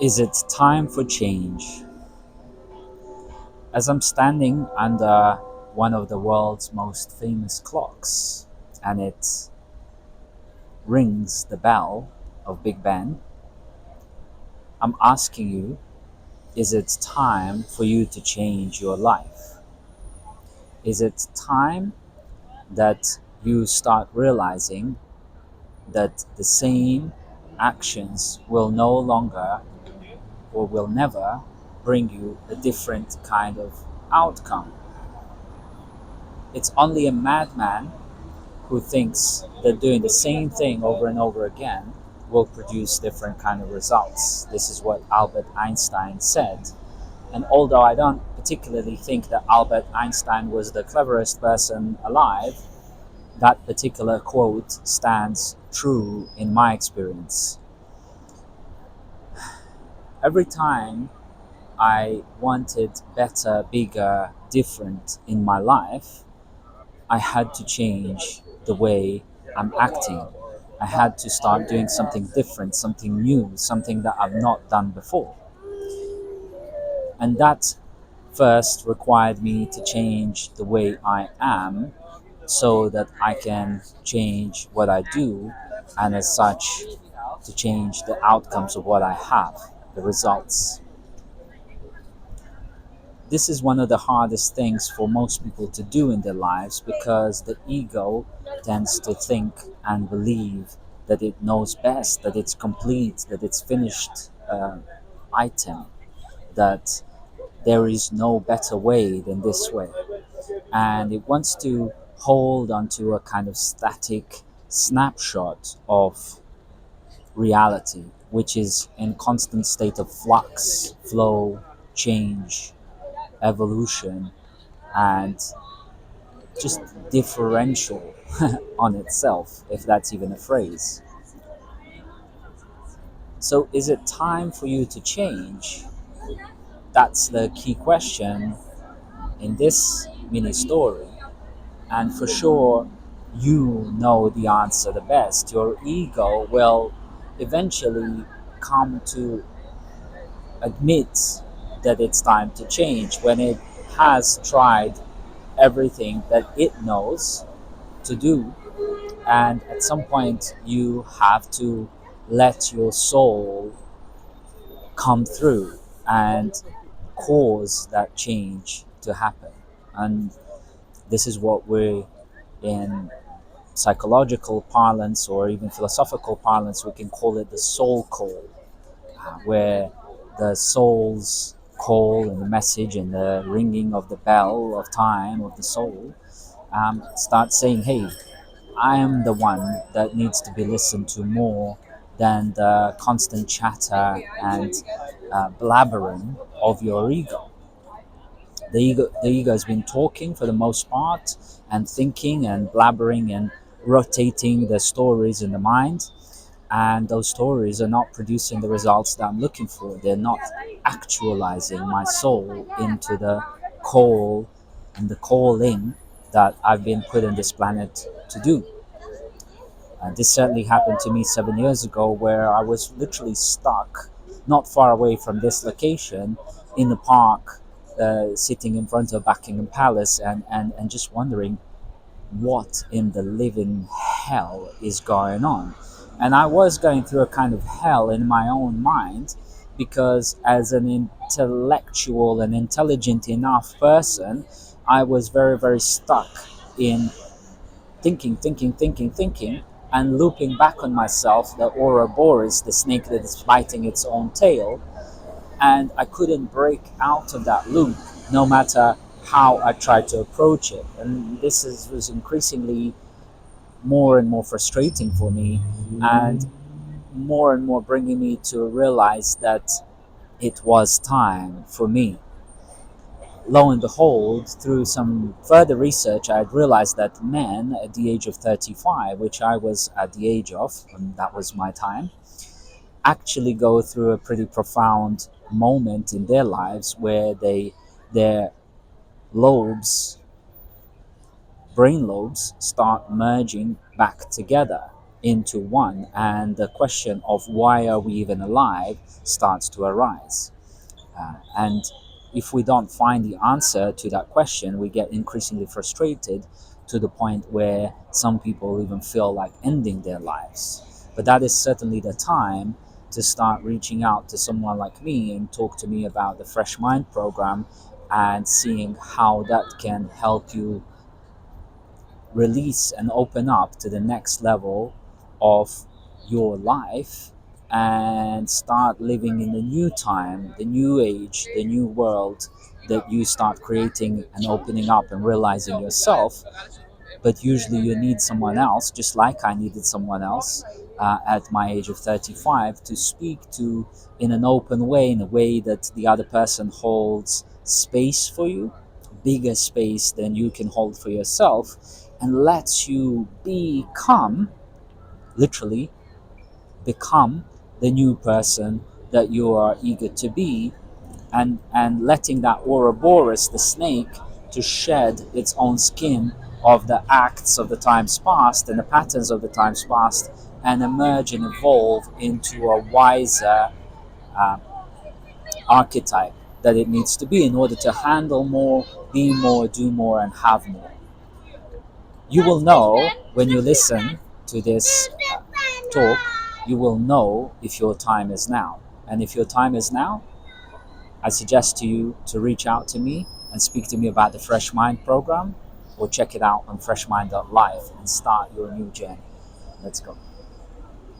Is it time for change? As I'm standing under one of the world's most famous clocks and it rings the bell of Big Ben, I'm asking you, is it time for you to change your life? Is it time that you start realizing that the same actions will no longer or will never bring you a different kind of outcome? It's only a madman who thinks that doing the same thing over and over again will produce different kind of results. This is what Albert Einstein said. And although I don't particularly think that Albert Einstein was the cleverest person alive, that particular quote stands true in my experience. Every time I wanted better, bigger, different in my life, I had to change the way I'm acting. I had to start doing something different, something new, something that I've not done before. And that first required me to change the way I am so that I can change what I do, and as such, to change the outcomes of what I have, the results. This is one of the hardest things for most people to do in their lives because the ego tends to think and believe that it knows best, that it's complete, that it's finished item, that there is no better way than this way. And it wants to hold onto a kind of static snapshot of reality, which is in constant state of flux, flow, change, evolution, and just differential on itself, if that's even a phrase. So, is it time for you to change? That's the key question in this mini story. And for sure, you know the answer the best. Your ego will eventually come to admit that it's time to change when it has tried everything that it knows to do. And at some point, you have to let your soul come through and cause that change to happen. And this is what we're in psychological parlance or even philosophical parlance, we can call it the soul call, where the soul's call and the message and the ringing of the bell of time of the soul starts saying, hey, I am the one that needs to be listened to more than the constant chatter and blabbering of your ego. The ego has been talking for the most part and thinking and blabbering and rotating the stories in the mind, and those stories are not producing the results that I'm looking for. They're not actualizing my soul into the call and the calling that I've been put on this planet to do. This certainly happened to me 7 years ago, where I was literally stuck not far away from this location in the park, sitting in front of Buckingham Palace and just wondering what in the living hell is going on. And I was going through a kind of hell in my own mind because, as an intellectual and intelligent enough person, I was very, very stuck in thinking, and looping back on myself, the Ouroboros, the snake that is biting its own tail. And I couldn't break out of that loop no matter how I tried to approach it. And was increasingly more and more frustrating for me, and more bringing me to realize that it was time for me. Lo and behold, through some further research, I had realized that men at the age of 35, which I was at the age of, and that was my time, actually go through a pretty profound moment in their lives where their lobes, brain lobes, start merging back together. into one, and the question of why are we even alive starts to arise. And if we don't find the answer to that question, we get increasingly frustrated to the point where some people even feel like ending their lives. But that is certainly the time to start reaching out to someone like me and talk to me about the Fresh Mind program and seeing how that can help you release and open up to the next level of your life and start living in the new time, the new age, the new world that you start creating and opening up and realizing yourself. But usually you need someone else, just like I needed someone else at my age of 35 to speak to in an open way, in a way that the other person holds space for you, bigger space than you can hold for yourself, and lets you become, literally, become the new person that you are eager to be, and letting that Ouroboros, the snake, to shed its own skin of the acts of the times past and the patterns of the times past, and emerge and evolve into a wiser uh, archetype that it needs to be in order to handle more, be more, do more, and have more. You will know when you listen to this talk, you will know if your time is now. And if your time is now, I suggest to you to reach out to me and speak to me about the Fresh Mind program, or check it out on freshmind.life and start your new journey. Let's go.